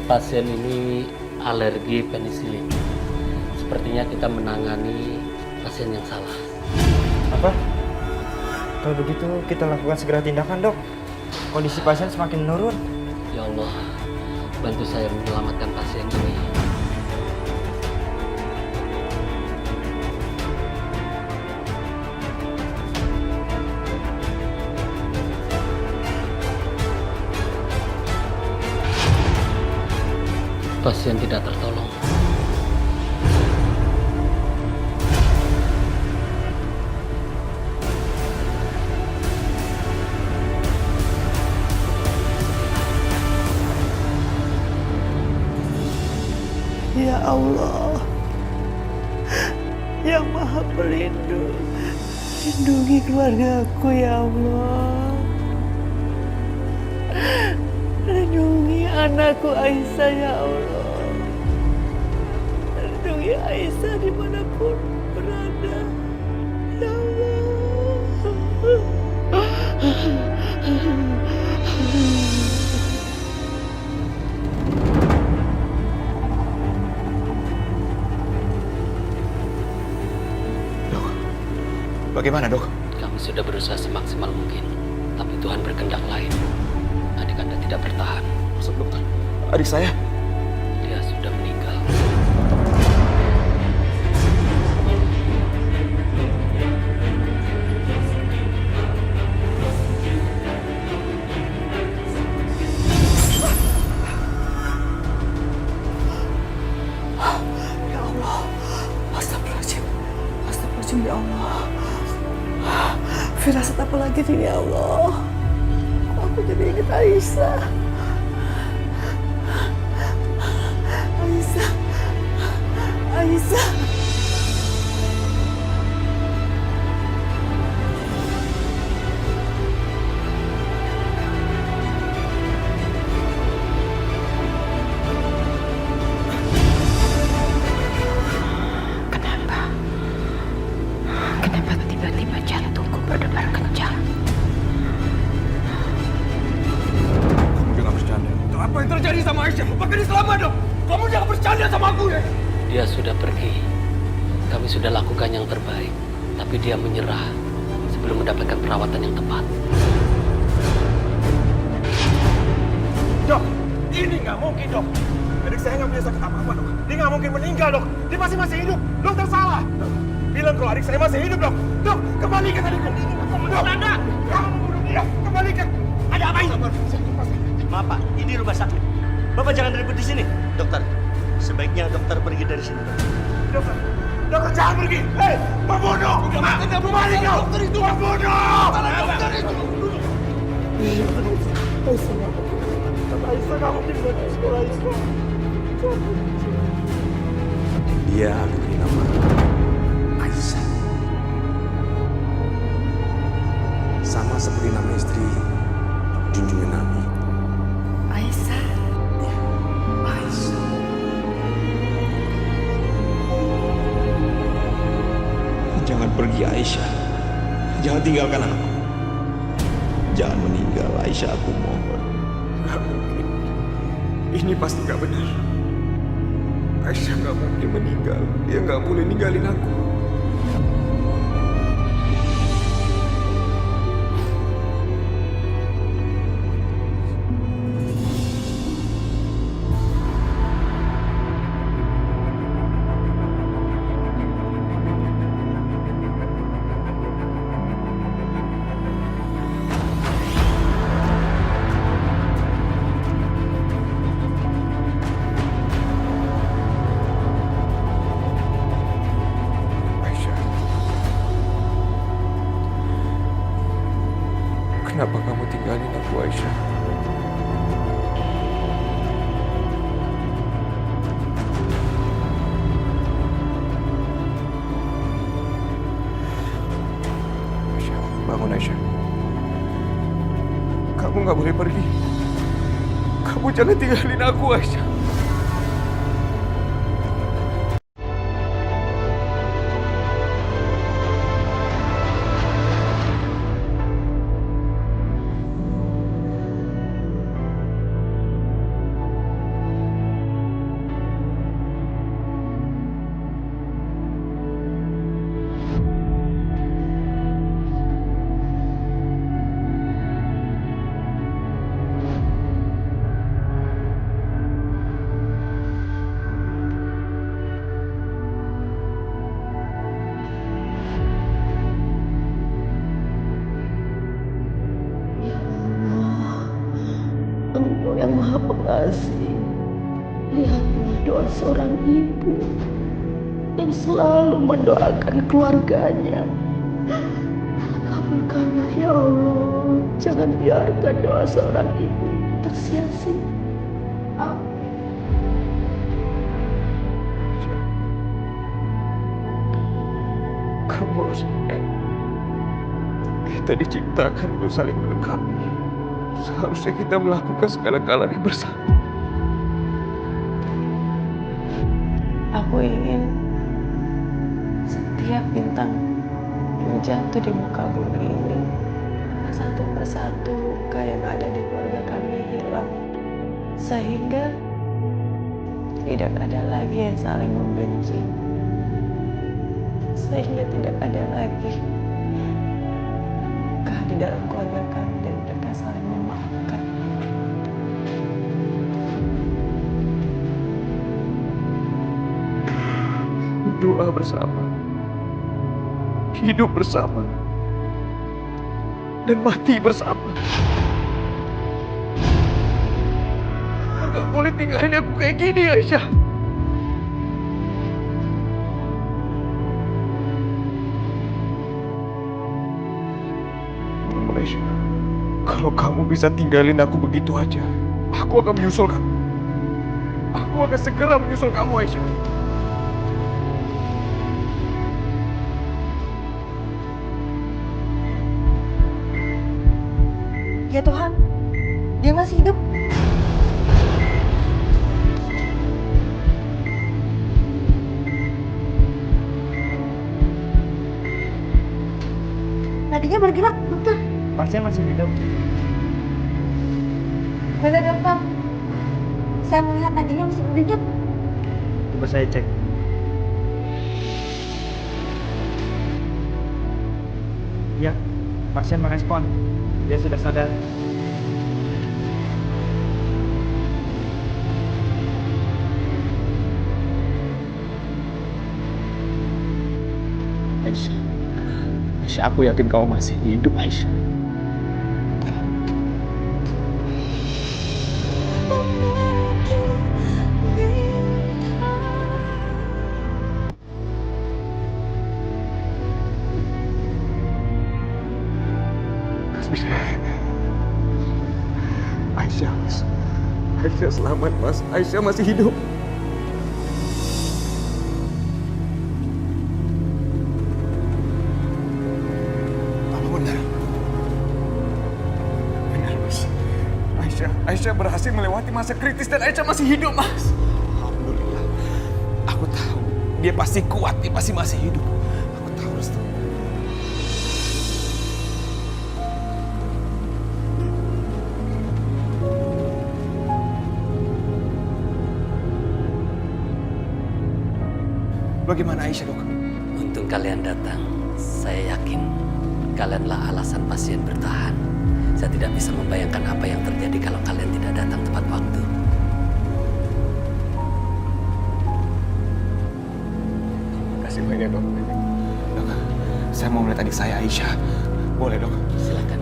pasien ini alergi penisilin. Sepertinya kita menangani pasien yang salah. Apa? Kalau begitu kita lakukan segera tindakan, Dok. Kondisi pasien semakin menurun. Ya Allah, bantu saya menyelamatkan pasien ini. Pasien tidak tertolong. Ya Allah, yang Maha Pelindung, lindungi keluargaku ya Allah. Lindungi anakku Aisyah ya Allah. Lindungi Aisyah dimanapun berada. Ya Allah. Bagaimana, Dok? Kami sudah berusaha semaksimal mungkin, tapi Tuhan berkehendak lain. Adik Anda tidak bertahan. Maksud dokter, adik saya? Dia sudah meninggal. Ya Allah. Astagfirullahaladzim. Astagfirullahaladzim ya Allah. Firasat apa lagi ini ya Allah? Kok aku jadi ingat Aisyah? Aisyah. Aisyah. Kenapa? Kenapa tiba-tiba jantungku berdebar kencang? Kamu jangan bercanda. Apa yang terjadi sama Aisyah? Apakah dia selamat, Dok? Kamu jangan bercanda sama aku ya. Dia sudah pergi. Kami sudah lakukan yang terbaik, tapi dia menyerah sebelum mendapatkan perawatan yang tepat. Dok, ini nggak mungkin, Dok. Adik saya nggak punya sakit apa-apa, Dok. Dia nggak mungkin meninggal, Dok. Dia masih hidup. Dokter salah. Dok, bilang kalau adik saya masih hidup, Dok. Dok, kembalikan adikku. Dok, Anda. Kamu membunuh dia. Kembalikan. Ada apa ini? Maaf Pak, ini rumah sakit. Bapak jangan ribut di sini. Dokter, sebaiknya dokter pergi dari sini. Dokter, dokter jangan pergi. Hei, pembunuh. Tidak kembali kau. Dokter itu pembunuh. Dokter itu. Aisyah kamu bisa di sekolah Aisyah. Dia diberi nama Aisyah. Sama seperti nama istri junjungan Nabi. Aisyah. Aisyah. Jangan pergi Aisyah. Jangan tinggalkan aku. Jangan meninggal Aisyah, aku mohon. Gak mungkin. Ini pasti gak benar. Aisyah gak mungkin meninggal. Dia gak boleh ninggalin aku. Aisyah. Kenapa kamu tinggalin aku, Aisyah? Aisyah, bangun Aisyah. Kamu nggak boleh pergi. Kamu jangan tinggalin aku, Aisyah. kasih. Lihatlah doa seorang ibu yang selalu mendoakan keluarganya. Kabulkanlah ya Allah. Jangan biarkan doa seorang ibu tersia-sia. Amin. Kamu harus ingat, kita diciptakan untuk saling melengkapi. Seharusnya kita melakukan segala galanya bersama. Aku ingin setiap bintang yang jatuh di muka bumi ini, satu persatu luka yang ada di keluarga kami hilang, sehingga tidak ada lagi yang saling membenci, sehingga tidak ada lagi luka di dalam keluarga kami dan mereka saling memaafkan. Doa bersama, hidup bersama, dan mati bersama. Gak boleh tinggalin aku kayak gini, Aisyah. Aisyah, kalau kamu bisa tinggalin aku begitu aja, aku akan menyusul kamu. Aku akan segera menyusul kamu, Aisyah. Ya Tuhan, dia masih hidup. Nadinya bergerak, dokter. Pasien masih hidup. Benar dokter. Saya melihat nadinya masih berdenyut. Coba saya cek. Ya, pasien merespon. Dia sudah sadar. Aisyah, Aisyah, aku yakin kamu masih hidup, Aisyah. Aisyah, Aisyah selamat, Mas. Aisyah masih hidup. Apa benar? Benar, Mas. Aisyah berhasil melewati masa kritis dan Aisyah masih hidup, Mas. Alhamdulillah. Aku tahu dia pasti kuat, dia pasti masih hidup. Aku tahu, Restu. Bagaimana Aisyah, dok? Untung kalian datang. Saya yakin kalianlah alasan pasien bertahan. Saya tidak bisa membayangkan apa yang terjadi kalau kalian tidak datang tepat waktu. Terima kasih banyak, dok. Dok, saya mau melihat adik saya, Aisyah. Boleh, dok? Silakan.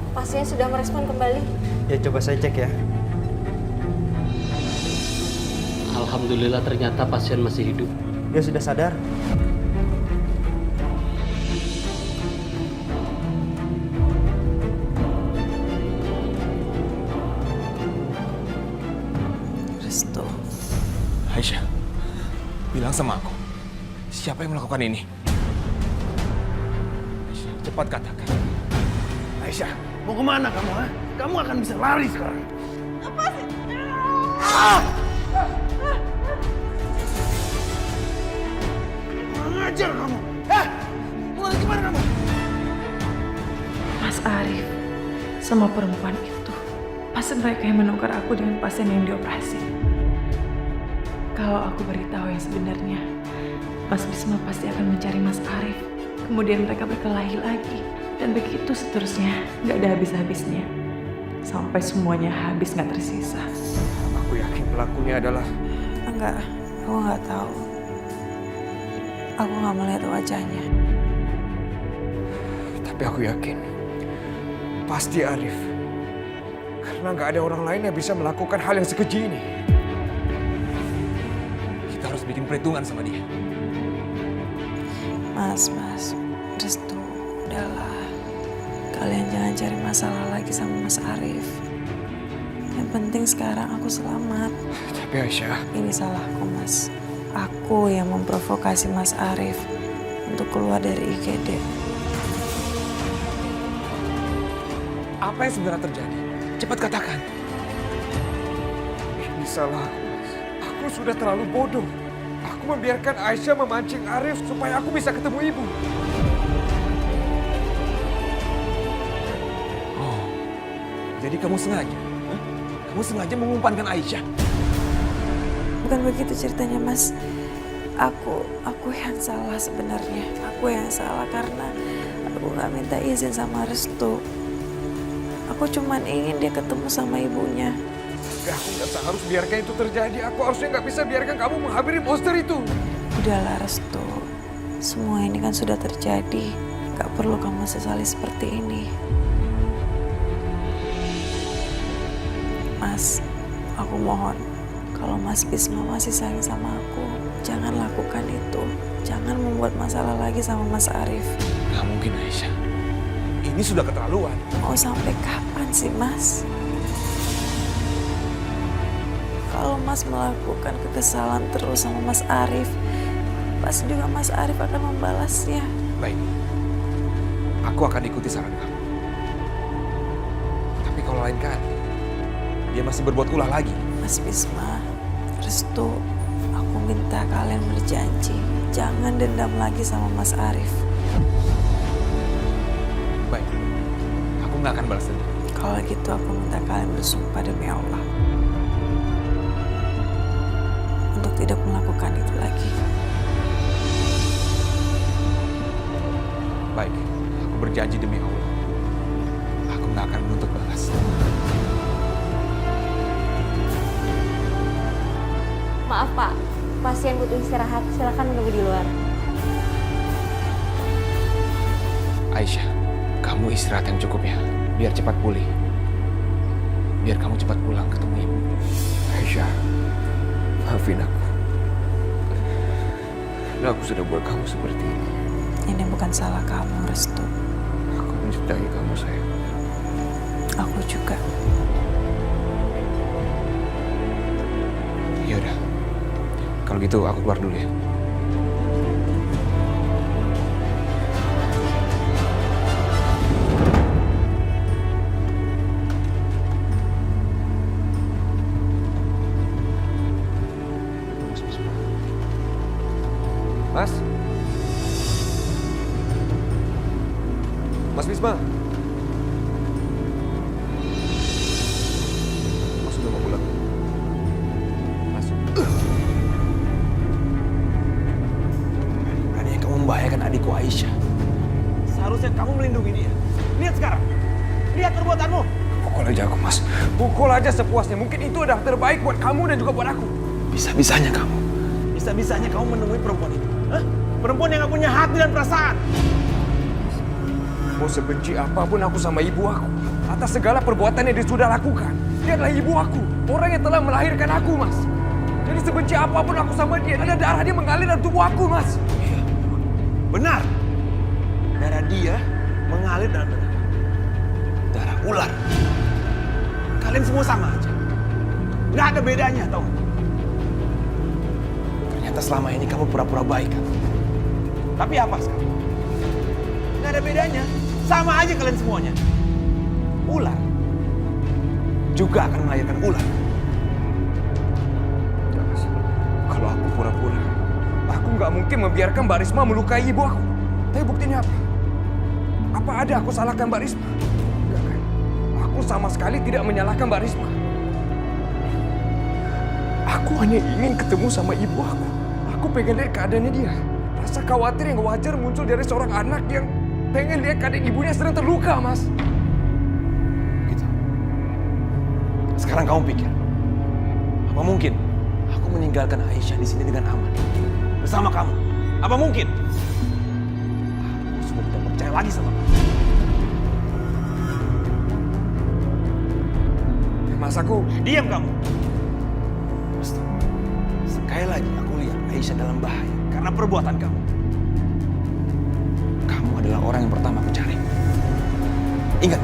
Pasien sudah merespon kembali. Ya, coba saya cek ya. Alhamdulillah ternyata pasien masih hidup. Dia sudah sadar. Restu. Aisyah, bilang sama aku, siapa yang melakukan ini? Aisyah, cepat katakan. Aisyah, mau kemana kamu, ha? Kamu akan bisa lari sekarang. Apa sih? Ngajar kamu. Mau lari kemana kamu? Mas Arif, sama perempuan itu, pasti mereka yang menukar aku dengan pasien yang dioperasi. Kalau aku beritahu yang sebenarnya, Mas Bisma pasti akan mencari Mas Arif. Kemudian mereka berkelahi lagi. Dan begitu seterusnya, nggak ada habis-habisnya. sampai semuanya habis nggak tersisa. Aku yakin pelakunya adalah... Enggak, aku nggak tahu. Aku nggak melihat wajahnya. Tapi aku yakin, pasti Arif. Karena nggak ada orang lain yang bisa melakukan hal yang sekeji ini. Kita harus bikin perhitungan sama dia. Mas, Restu, udahlah. Kalian jangan cari masalah lagi sama Mas Arif. Yang penting sekarang aku selamat. Tapi Aisyah... Ini salahku, Mas. Aku yang memprovokasi Mas Arif untuk keluar dari IGD. Apa yang sebenarnya terjadi? Cepat katakan. Ini salah aku, Mas. Aku sudah terlalu bodoh. Aku membiarkan Aisyah memancing Arif supaya aku bisa ketemu ibu. Oh, jadi kamu sengaja? Hah? Kamu sengaja mengumpankan Aisyah? Bukan begitu ceritanya, Mas. Aku yang salah sebenarnya. Aku yang salah karena aku nggak minta izin sama Restu. Aku cuman ingin dia ketemu sama ibunya. Tapi aku nggak seharus biarkan itu terjadi. Aku harusnya nggak bisa biarkan kamu menghampiri monster itu. Udahlah, Restu. Semua ini kan sudah terjadi. Gak perlu kamu sesali seperti ini. Mas, aku mohon. Kalau Mas Bisma masih sayang sama aku, jangan lakukan itu. Jangan membuat masalah lagi sama Mas Arif. Nggak mungkin, Aisyah. Ini sudah keterlaluan. Mau sampai kapan sih, Mas? Kalau Mas melakukan kekesalan terus sama Mas Arif, pasti juga Mas Arif akan membalasnya. Baik. Aku akan ikuti saran kamu. Tapi kalau lain kali, dia masih berbuat ulah lagi. Mas Bisma, Restu, aku minta kalian berjanji. Jangan dendam lagi sama Mas Arif. Baik. Aku nggak akan balas dendam. Kalau gitu aku minta kalian bersumpah demi Allah. Untuk tidak melakukan itu lagi. Baik. Aku berjanji demi Allah. Aku nggak akan menuntut balas. Maaf Pak, pasien butuh istirahat. Silakan menunggu di luar. Aisyah, kamu istirahat yang cukup ya. Biar cepat pulih. Biar kamu cepat pulang ketemu ibu. Aisyah, maafin aku. Karena aku sudah buat kamu seperti ini. Ini bukan salah kamu, Restu. Aku mencintai kamu, sayang. Aku juga. Ya udah. Kalau gitu aku keluar dulu ya. Mas? Mas Bisma? Mas sudah mau pulang? Mas? Berani kamu membahayakan adikku Aisyah. Seharusnya kamu melindungi dia. Lihat sekarang. Lihat perbuatanmu. Pukul aja aku, Mas. Pukul aja sepuasnya. Mungkin itu adalah terbaik buat kamu dan juga buat aku. Bisa-bisanya kamu. Bisa-bisanya kamu menemui perempuan itu. Hah? Perempuan yang gak punya hati dan perasaan. Mau sebenci apapun aku sama ibu aku, atas segala perbuatan yang dia sudah lakukan, dia adalah ibu aku. Orang yang telah melahirkan aku, Mas. Jadi sebenci apapun aku sama dia, ada darah dia mengalir dalam tubuh aku, Mas. Iya. Benar. Darah dia mengalir dalam darah ular. Kalian semua sama aja. Nggak ada bedanya, tau gak? Ternyata selama ini kamu pura-pura baik kan? Tapi apa sekarang? Nggak ada bedanya. Sama aja kalian semuanya. Ular juga akan melahirkan ular. Ya, Mas. Kalau aku pura-pura, aku nggak mungkin membiarkan Mbak Risma melukai ibu aku. Tapi buktinya apa? Apa ada aku salahkan Mbak Risma? Enggak kan? Aku sama sekali tidak menyalahkan Mbak Risma. Aku hanya ingin ketemu sama ibu aku. Aku pengen lihat keadaannya dia. Rasa khawatir yang wajar muncul dari seorang anak yang pengen lihat keadaan ibunya sedang terluka, Mas. Gitu. Sekarang kamu pikir, apa mungkin aku meninggalkan Aisyah di sini dengan aman bersama kamu? Apa mungkin? Aku sudah tidak percaya lagi sama kamu. Mas, aku... Diam kamu. Restu, sekali lagi aku lihat Aisyah dalam bahaya karena perbuatan kamu. Kamu adalah orang yang pertama aku cari. Ingat,